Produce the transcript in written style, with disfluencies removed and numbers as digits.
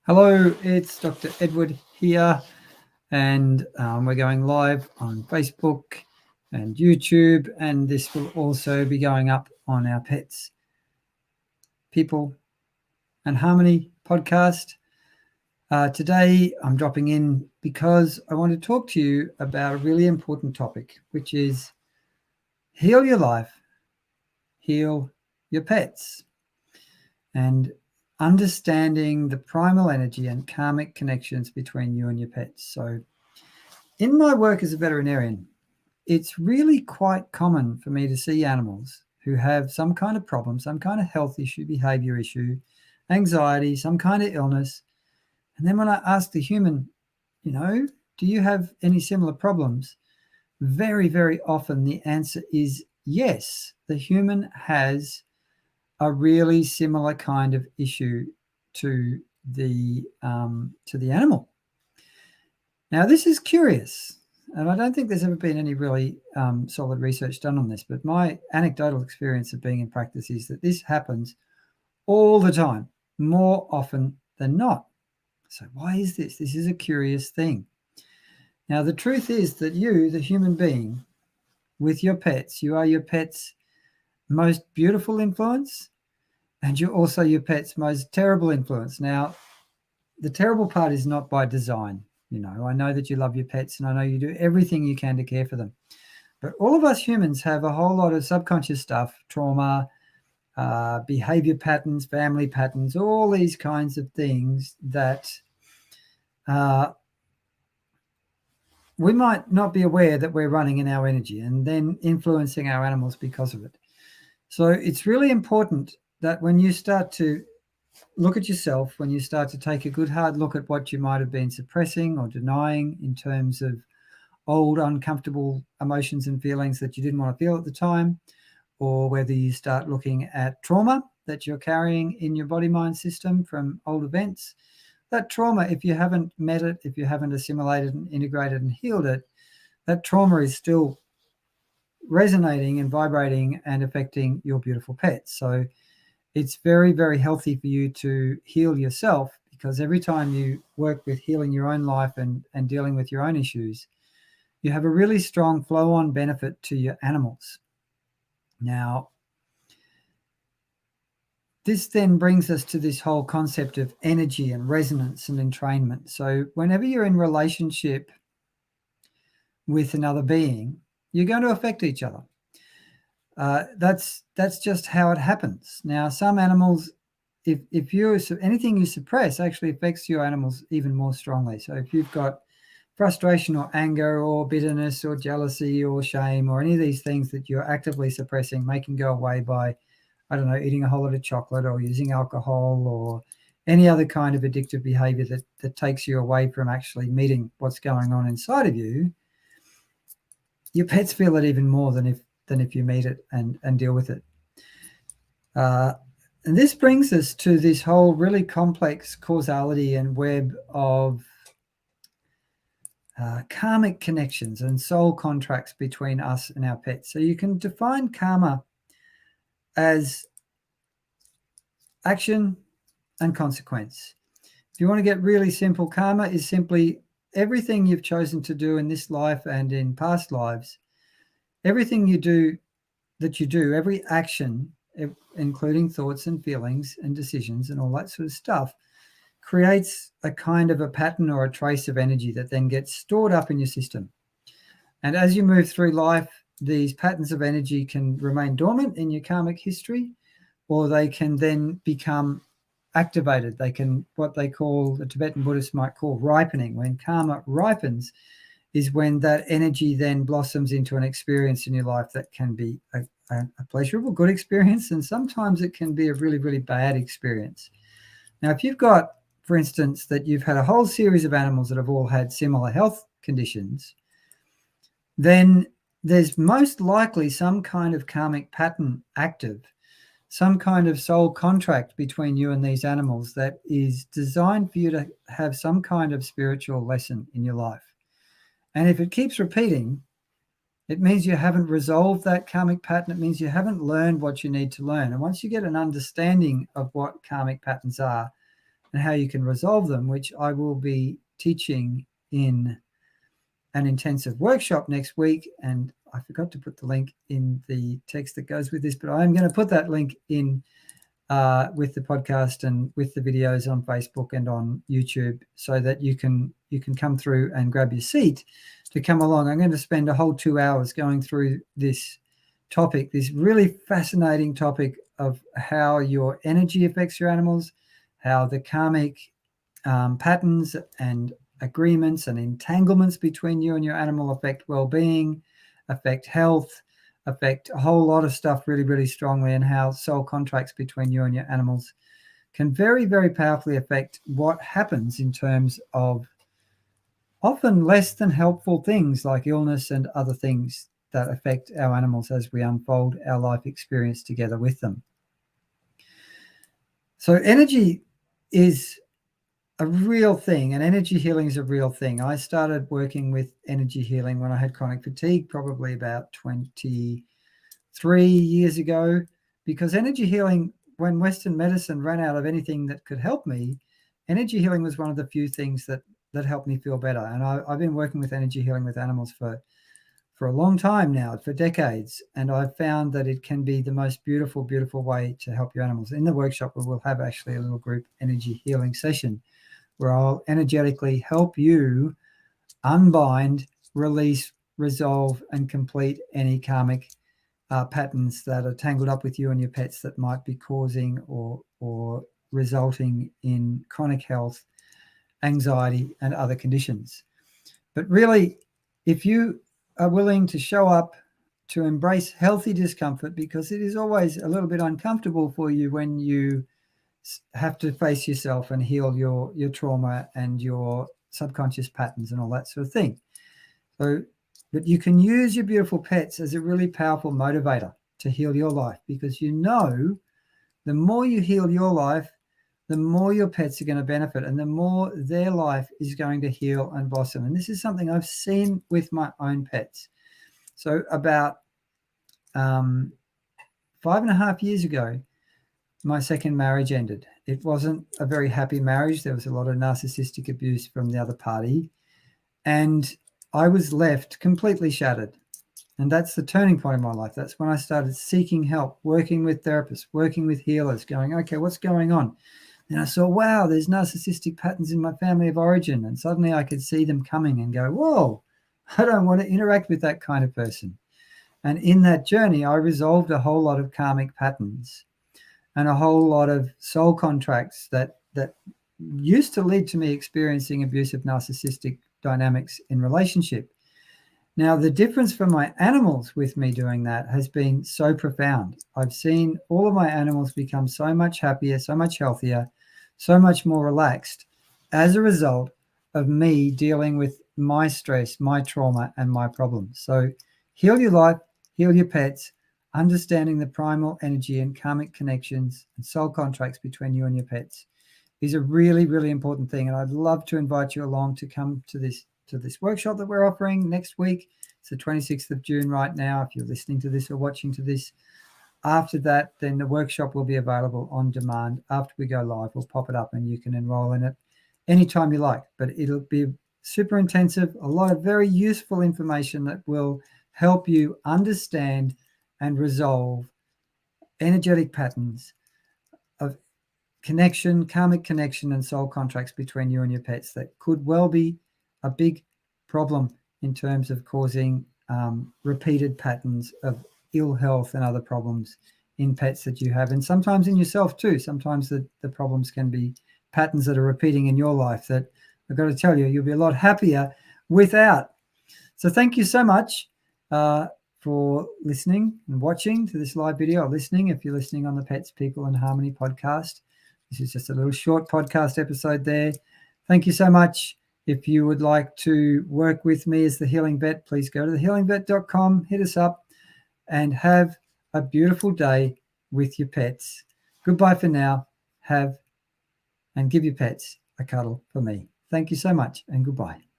Hello, it's Dr. Edward here, and we're going live on Facebook and YouTube, and this will also be going up on our Pets, People, and Harmony podcast. Today, I'm dropping in because I want to talk to you about a really important topic, which is heal your life, heal your pets, and understanding the primal energy and karmic connections between you and your pets. So, in my work as a veterinarian, it's really quite common for me to see animals who have some kind of problem, some kind of health issue, behavior issue, anxiety, some kind of illness. And then when I ask the human, do you have any similar problems? Very, very often the answer is yes. The human has a really similar kind of issue to the animal. Now, this is curious, and I don't think there's ever been any really solid research done on this, but my anecdotal experience of being in practice is that this happens all the time, more often than not. So why is this? This is a curious thing. Now, the truth is that you, the human being, with your pets, you are your pet's most beautiful influence, and you're also your pet's most terrible influence. Now, the terrible part is not by design. I know that you love your pets, and I know you do everything you can to care for them. But all of us humans have a whole lot of subconscious stuff, trauma, behavior patterns, family patterns, all these kinds of things that we might not be aware that we're running in our energy and then influencing our animals because of it. So it's really important that when you start to look at yourself, when you start to take a good hard look at what you might have been suppressing or denying in terms of old uncomfortable emotions and feelings that you didn't want to feel at the time, or whether you start looking at trauma that you're carrying in your body-mind system from old events. That trauma, if you haven't met it, if you haven't assimilated and integrated and healed it, that trauma is still resonating and vibrating and affecting your beautiful pets. So it's very, very healthy for you to heal yourself, because every time you work with healing your own life and dealing with your own issues, you have a really strong flow-on benefit to your animals. Now, this then brings us to this whole concept of energy and resonance and entrainment. So whenever you're in relationship with another being, you're going to affect each other. That's just how it happens. Now, some animals, if you anything you suppress actually affects your animals even more strongly. So if you've got frustration or anger or bitterness or jealousy or shame or any of these things that you're actively suppressing, making go away by, I don't know, eating a whole lot of chocolate or using alcohol or any other kind of addictive behavior that takes you away from actually meeting what's going on inside of you, your pets feel it even more than if you meet it and deal with it. And this brings us to this whole really complex causality and web of karmic connections and soul contracts between us and our pets. So you can define karma as action and consequence. If you want to get really simple, karma is simply everything you've chosen to do in this life and in past lives. Everything you do, every action, including thoughts and feelings and decisions and all that sort of stuff, creates a kind of a pattern or a trace of energy that then gets stored up in your system. And as you move through life, these patterns of energy can remain dormant in your karmic history, or they can then become activated. They can, what they call, the Tibetan Buddhists might call ripening. When karma ripens is when that energy then blossoms into an experience in your life that can be a pleasurable, good experience, and sometimes it can be a really, really bad experience. Now, if you've got, for instance, that you've had a whole series of animals that have all had similar health conditions, then there's most likely some kind of karmic pattern active, some kind of soul contract between you and these animals that is designed for you to have some kind of spiritual lesson in your life. And if it keeps repeating, it means you haven't resolved that karmic pattern. It means you haven't learned what you need to learn. And once you get an understanding of what karmic patterns are, and how you can resolve them, which I will be teaching in an intensive workshop next week. And I forgot to put the link in the text that goes with this, but I'm going to put that link in with the podcast and with the videos on Facebook and on YouTube, so that you can come through and grab your seat to come along. I'm going to spend a whole 2 hours going through this topic, this really fascinating topic of how your energy affects your animals, how the karmic patterns and agreements and entanglements between you and your animal affect well-being, affect health, affect a whole lot of stuff really, really strongly, and how soul contracts between you and your animals can very, very powerfully affect what happens in terms of often less than helpful things like illness and other things that affect our animals as we unfold our life experience together with them. So energy is a real thing, and energy healing is a real thing. I started working with energy healing when I had chronic fatigue, probably about 23 years ago, because energy healing, when Western medicine ran out of anything that could help me, energy healing was one of the few things that helped me feel better. And I've been working with energy healing with animals for a long time now, for decades, and I've found that it can be the most beautiful, beautiful way to help your animals. In the workshop, we will have actually a little group energy healing session where I'll energetically help you unbind, release, resolve, and complete any karmic patterns that are tangled up with you and your pets that might be causing or resulting in chronic health, anxiety, and other conditions. But really, if you are willing to show up to embrace healthy discomfort, because it is always a little bit uncomfortable for you when you have to face yourself and heal your trauma and your subconscious patterns and all that sort of thing. So, but you can use your beautiful pets as a really powerful motivator to heal your life, because you know the more you heal your life, the more your pets are going to benefit and the more their life is going to heal and blossom. And this is something I've seen with my own pets. So about 5.5 years ago, my second marriage ended. It wasn't a very happy marriage. There was a lot of narcissistic abuse from the other party. And I was left completely shattered. And that's the turning point in my life. That's when I started seeking help, working with therapists, working with healers, going, okay, what's going on? And I saw, wow, there's narcissistic patterns in my family of origin. And suddenly I could see them coming and go, whoa, I don't want to interact with that kind of person. And in that journey, I resolved a whole lot of karmic patterns and a whole lot of soul contracts that used to lead to me experiencing abusive narcissistic dynamics in relationship. Now, the difference for my animals with me doing that has been so profound. I've seen all of my animals become so much happier, so much healthier, so much more relaxed as a result of me dealing with my stress, my trauma, and my problems. So heal your life, heal your pets, understanding the primal energy and karmic connections and soul contracts between you and your pets is a really, really important thing. And I'd love to invite you along to come to this workshop that we're offering next week. It's the 26th of June right now. If you're listening to this or watching to this after that, then the workshop will be available on demand. After we go live, we'll pop it up and you can enroll in it anytime you like. But it'll be super intensive, a lot of very useful information that will help you understand and resolve energetic patterns of connection, karmic connection, and soul contracts between you and your pets that could well be a big problem in terms of causing repeated patterns of ill health and other problems in pets that you have, and sometimes in yourself too. Sometimes the problems can be patterns that are repeating in your life that I've got to tell you, you'll be a lot happier without. So thank you so much for listening and watching to this live video, or listening if you're listening on the Pets, People and Harmony podcast. This is just a little short podcast episode there. Thank you so much. If you would like to work with me as the Healing Vet, please go to thehealingvet.com, hit us up, and have a beautiful day with your pets. Goodbye for now. Have and give your pets a cuddle for me. Thank you so much, and goodbye.